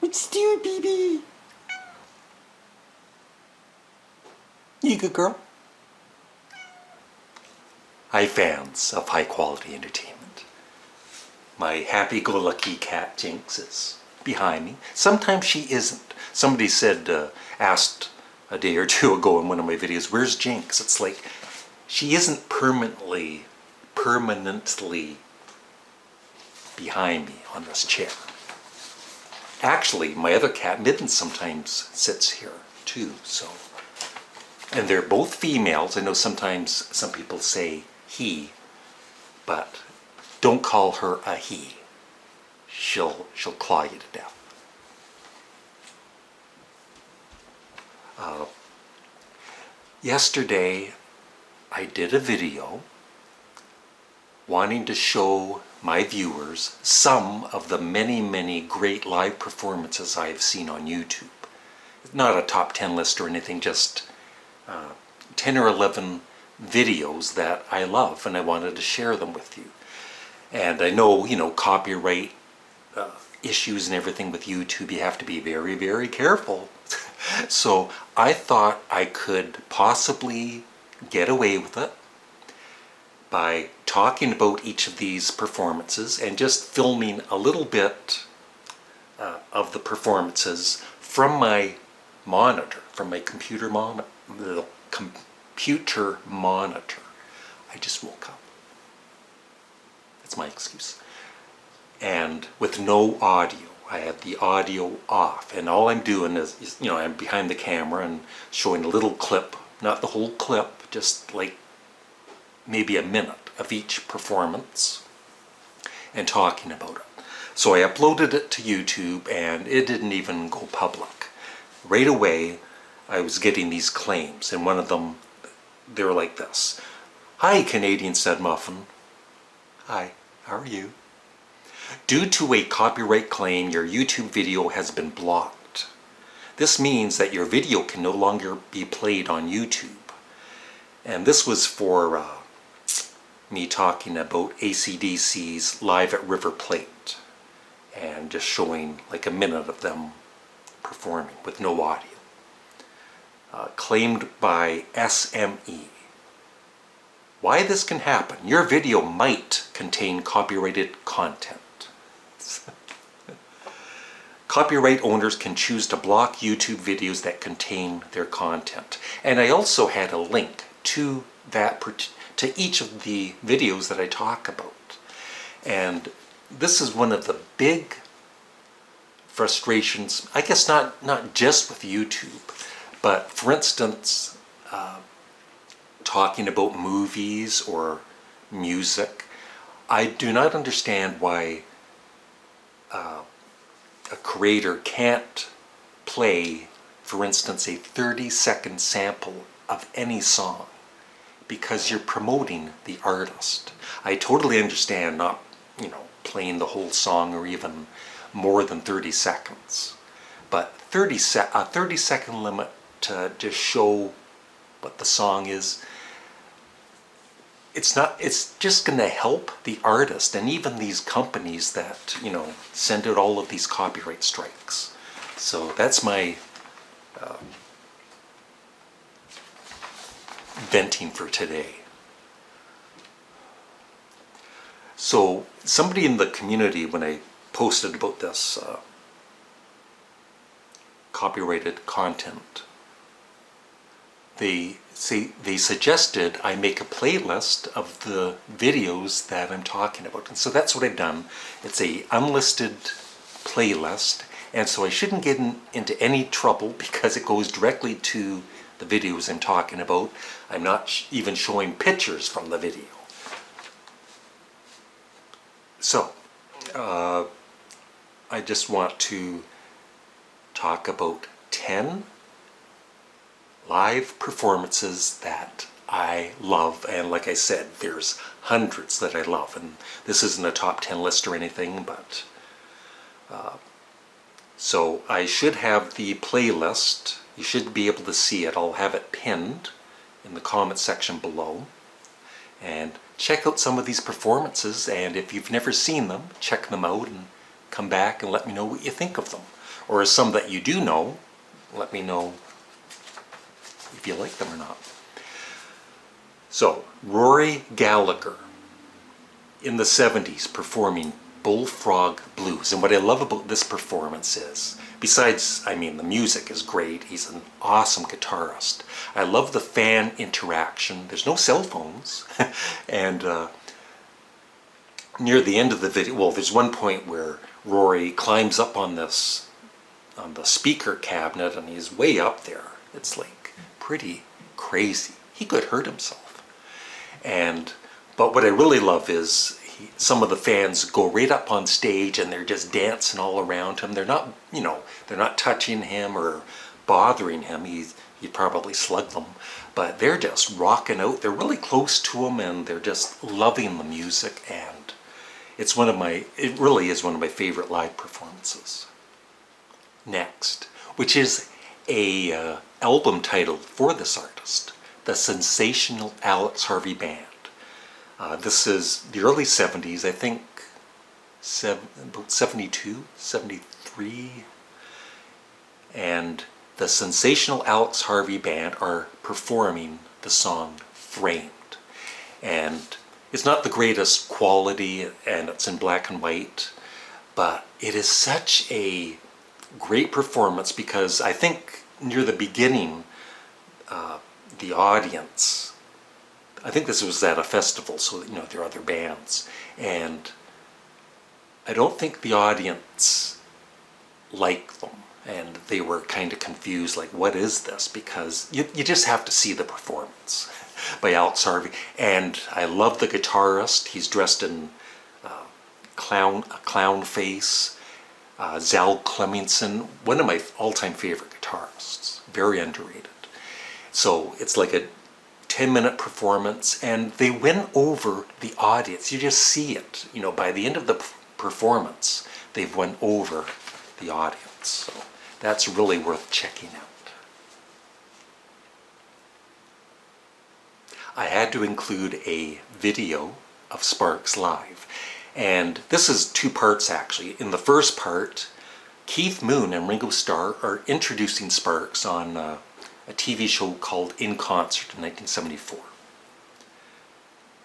It's Stu, baby. You good girl? Hi fans of high quality entertainment. My happy-go-lucky cat Jinx is behind me. Sometimes she isn't. Somebody asked a day or two ago in one of my videos, where's Jinx? It's like, she isn't permanently behind me on this chair. Actually, my other cat, Midden, sometimes sits here too, so. And they're both females. I know sometimes some people say he, but don't call her a he. She'll claw you to death. Yesterday, I did a video wanting to show my viewers some of the many, many great live performances I have seen on YouTube. Not a top 10 list or anything, just 10 or 11 videos that I love, and I wanted to share them with you. And I know, copyright issues and everything with YouTube, you have to be very, very careful. So I thought I could possibly get away with it by talking about each of these performances and just filming a little bit of the performances from my monitor, from my computer monitor. I just woke up. That's my excuse. And with no audio. I have the audio off, and all I'm doing is I'm behind the camera and showing a little clip, not the whole clip, just like maybe a minute of each performance and talking about it. So I uploaded it to YouTube and it didn't even go public. Right away I was getting these claims, and one of them, they were like this. Hi, Canadian Studmuffin. Hi, how are you? Due to a copyright claim, your YouTube video has been blocked. This means that your video can no longer be played on YouTube. And this was for me talking about AC/DC's Live at River Plate and just showing like a minute of them performing with no audio. Claimed by SME. Why this can happen? Your video might contain copyrighted content. Copyright owners can choose to block YouTube videos that contain their content. And I also had a link to each of the videos that I talk about. And this is one of the big frustrations, I guess not just with YouTube, but for instance, talking about movies or music. I do not understand why a creator can't play, for instance, a 30-second sample of any song because you're promoting the artist. I totally understand not, playing the whole song or even more than 30 seconds. But a 30-second limit to just show what the song is, it's just going to help the artist and even these companies that, send out all of these copyright strikes. So that's my venting for today. So somebody in the community, when I posted about this copyrighted content, they suggested I make a playlist of the videos that I'm talking about. And so that's what I've done. It's a unlisted playlist, and so I shouldn't get into any trouble because it goes directly to the videos I'm talking about. I'm not even showing pictures from the video. So, I just want to talk about 10 live performances that I love, and like I said, there's hundreds that I love, and this isn't a top 10 list or anything, but so I should have the playlist. You should be able to see it. I'll have it pinned in the comment section below, and check out some of these performances, and if you've never seen them, check them out and come back and let me know what you think of them. Or some that you do know, let me know if you like them or not. So, Rory Gallagher in the 70s performing Bullfrog Blues. And what I love about this performance is, besides, I mean, the music is great, he's an awesome guitarist. I love the fan interaction. There's no cell phones. And near the end of the video, well, there's one point where Rory climbs up on the speaker cabinet and he's way up there. It's like pretty crazy. He could hurt himself. But what I really love is some of the fans go right up on stage and they're just dancing all around him. They're not, they're not touching him or bothering him. He'd probably slug them, but they're just rocking out. They're really close to him and they're just loving the music. And it really is one of my favorite live performances. Next, which is a album title for this artist, the Sensational Alex Harvey Band. This is the early 70s, I think about 72, 73. And the Sensational Alex Harvey Band are performing the song Framed. And it's not the greatest quality and it's in black and white, but it is such a great performance because I think near the beginning, the audience, I think this was at a festival, so there are other bands, and I don't think the audience liked them, and they were kind of confused, like, what is this? Because you just have to see the performance by Alex Harvey. And I love the guitarist. He's dressed in a clown face. Zal Clemenson, one of my all-time favorite guitarists, very underrated. So it's like a 10-minute performance, and they win over the audience. You just see it. By the end of the performance, they've won over the audience. So that's really worth checking out. I had to include a video of Sparks live. And this is two parts, actually. In the first part, Keith Moon and Ringo Starr are introducing Sparks on a TV show called In Concert in 1974.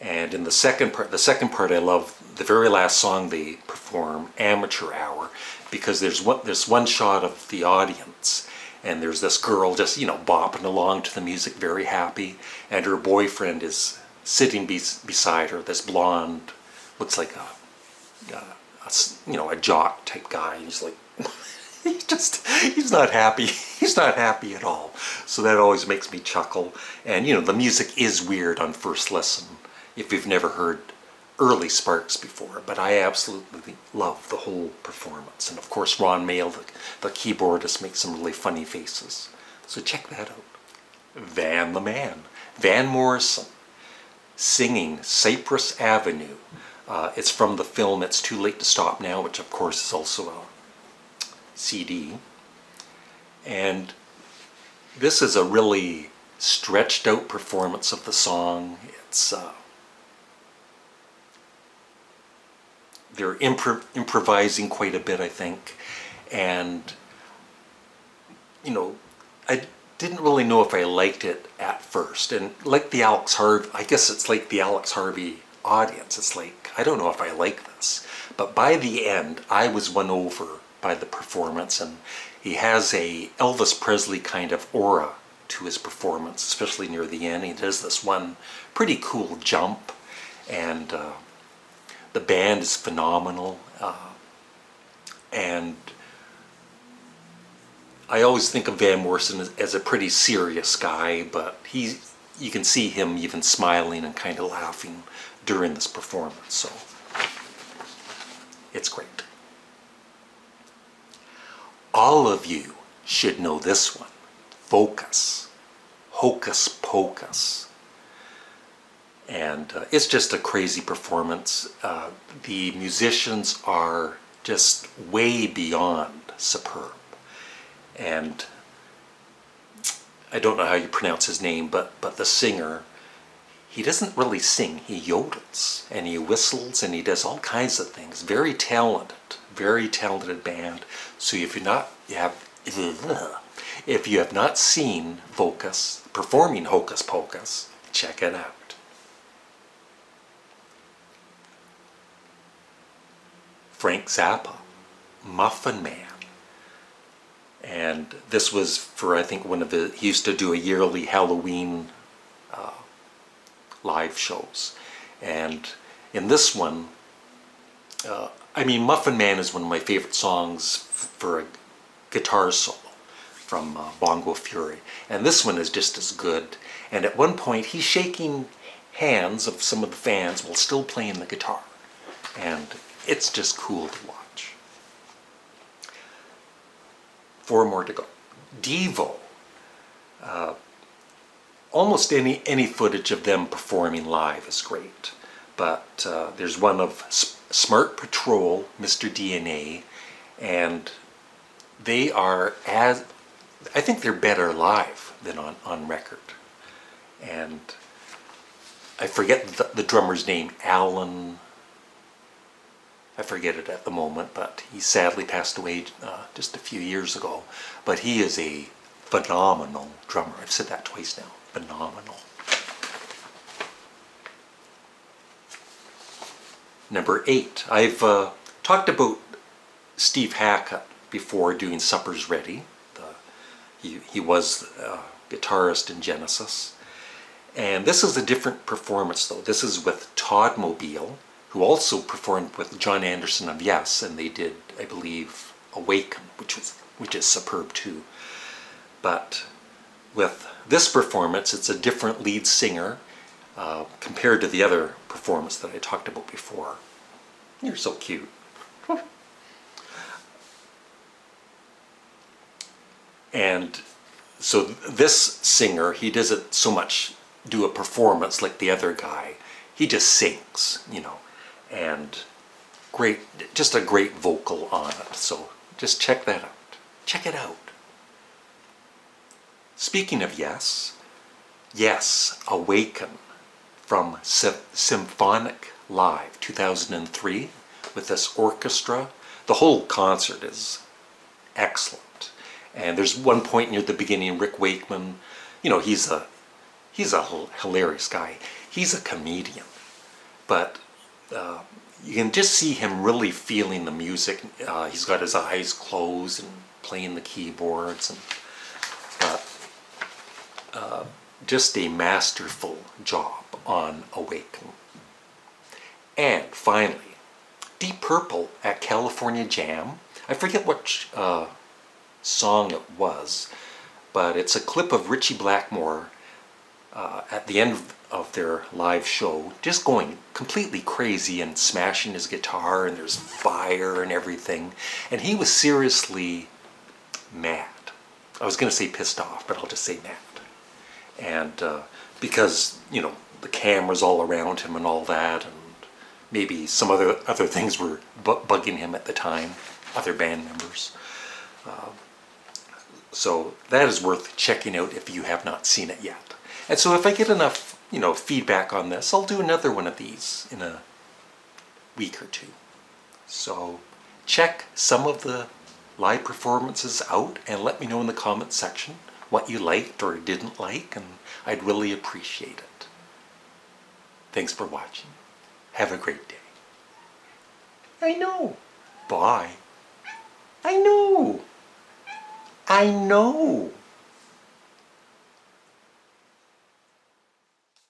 And in the second part I love the very last song they perform, Amateur Hour, because there's one shot of the audience, and there's this girl just, bopping along to the music, very happy, and her boyfriend is sitting beside her, this blonde, looks like a jock type guy, and he's like, he's not happy. He's not happy at all. So that always makes me chuckle. And the music is weird on first listen if you've never heard early Sparks before. But I absolutely love the whole performance. And of course, Ron Mael, the keyboardist, makes some really funny faces. So check that out. Van the Man, Van Morrison, singing Cypress Avenue. It's from the film It's Too Late to Stop Now, which of course is also a CD. And this is a really stretched out performance of the song. It's they're improvising quite a bit, I think, and I didn't really know if I liked it at first. And like the Alex Harvey, I guess it's like the Alex Harvey audience. It's like, I don't know if I like this, but by the end I was won over by the performance, and he has a Elvis Presley kind of aura to his performance, especially near the end. He does this one pretty cool jump, and the band is phenomenal. And I always think of Van Morrison as a pretty serious guy, but you can see him even smiling and kind of laughing during this performance, so it's great. All of you should know this one, Focus, Hocus Pocus. And it's just a crazy performance. The musicians are just way beyond superb. And I don't know how you pronounce his name, but the singer, he doesn't really sing, he yodels and he whistles and he does all kinds of things. Very talented band. So if you have not seen Focus performing Hocus Pocus, check it out. Frank Zappa, Muffin Man. And this was for, I think, he used to do a yearly Halloween live shows. And in this one, Muffin Man is one of my favorite songs for a guitar solo from Bongo Fury. And this one is just as good. And at one point, he's shaking hands of some of the fans while still playing the guitar. And it's just cool to watch. 4 more to go. Devo. Almost any footage of them performing live is great. But there's one of Smart Patrol, Mr. DNA, and they are I think they're better live than on record. And I forget the drummer's name, Alan. I forget it at the moment, but he sadly passed away just a few years ago. But he is a phenomenal drummer. I've said that twice now. Phenomenal. Number 8. I've talked about Steve Hackett before doing Supper's Ready. He was a guitarist in Genesis. And this is a different performance, though. This is with Todd Mobile, who also performed with John Anderson of Yes, and they did, I believe, Awaken, which is superb too. But with this performance, it's a different lead singer compared to the other performance that I talked about before. You're so cute. And so this singer, he doesn't so much do a performance like the other guy. He just sings, and just a great vocal on it. So just check that out. Check it out. Speaking of Yes, Awaken from Symphonic Live 2003 with this orchestra. The whole concert is excellent. And there's one point near the beginning, Rick Wakeman, he's a hilarious guy. He's a comedian, but you can just see him really feeling the music. He's got his eyes closed and playing the keyboards, and just a masterful job on Awaken. And finally, Deep Purple at California Jam. I forget what song it was, but it's a clip of Ritchie Blackmore at the end of their live show, just going completely crazy and smashing his guitar, and there's fire and everything. And he was seriously mad. I was going to say pissed off, but I'll just say mad. And because, the cameras all around him and all that, and maybe some other things were bugging him at the time, other band members. So that is worth checking out if you have not seen it yet. And so if I get enough, feedback on this, I'll do another one of these in a week or two. So check some of the live performances out and let me know in the comments section what you liked or didn't like, and I'd really appreciate it. Thanks for watching. Have a great day. I know. Bye. I know.